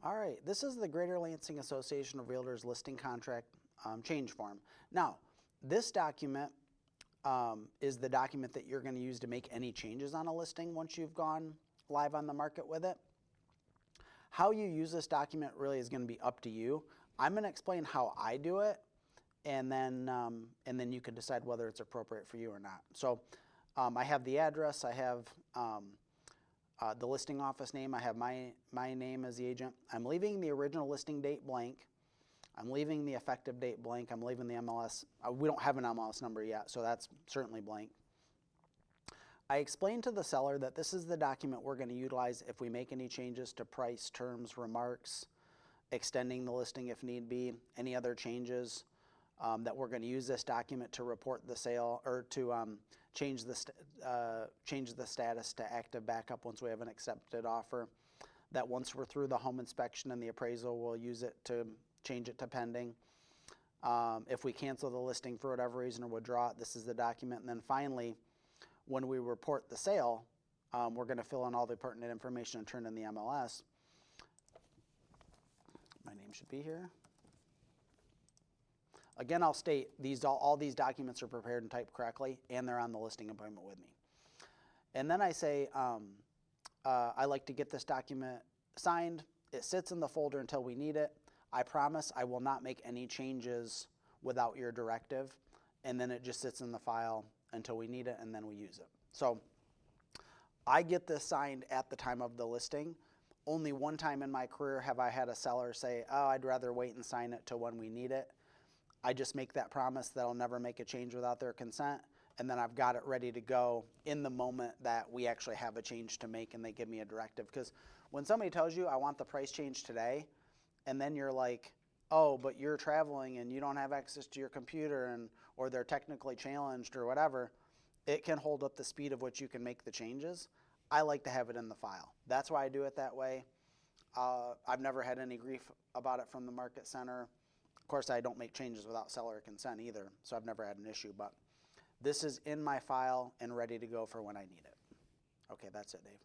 All right, this is the Greater Lansing Association of Realtors listing contract change form. Now, this document is the document that you're going to use to make any changes on a listing once you've gone live on the market with it. How you use this document really is going to be up to you. I'm going to explain how I do it, and then you can decide whether it's appropriate for you or not. So I have the address, I have the listing office name, I have my name as the agent. I'm leaving the original listing date blank. I'm leaving the effective date blank. I'm leaving the MLS. We don't have an MLS number yet, so that's certainly blank. I explained to the seller that this is the document we're going to utilize if we make any changes to price, terms, remarks, extending the listing if need be, any other changes, that we're going to use this document to report the sale or to change the status to active backup once we have an accepted offer. That once we're through the home inspection and the appraisal, we'll use it to change it to pending. If we cancel the listing for whatever reason or withdraw it, this is the document. And then finally, when we report the sale, we're going to fill in all the pertinent information and turn in the MLS. My name should be here. Again, I'll state all these documents are prepared and typed correctly, and they're on the listing appointment with me. And then I say, I like to get this document signed. It sits in the folder until we need it. I promise I will not make any changes without your directive, and then it just sits in the file until we need it, and then we use it. So I get this signed at the time of the listing. Only one time in my career have I had a seller say, oh, I'd rather wait and sign it till when we need it. I just make that promise that I'll never make a change without their consent, and then I've got it ready to go in the moment that we actually have a change to make and they give me a directive. Because when somebody tells you, I want the price change today, and then you're like, oh, but you're traveling and you don't have access to your computer, or they're technically challenged or whatever, it can hold up the speed of which you can make the changes. I like to have it in the file. That's why I do it that way. I've never had any grief about it from the market center. Of course, I don't make changes without seller consent either, so I've never had an issue, but this is in my file and ready to go for when I need it. Okay, that's it, Dave.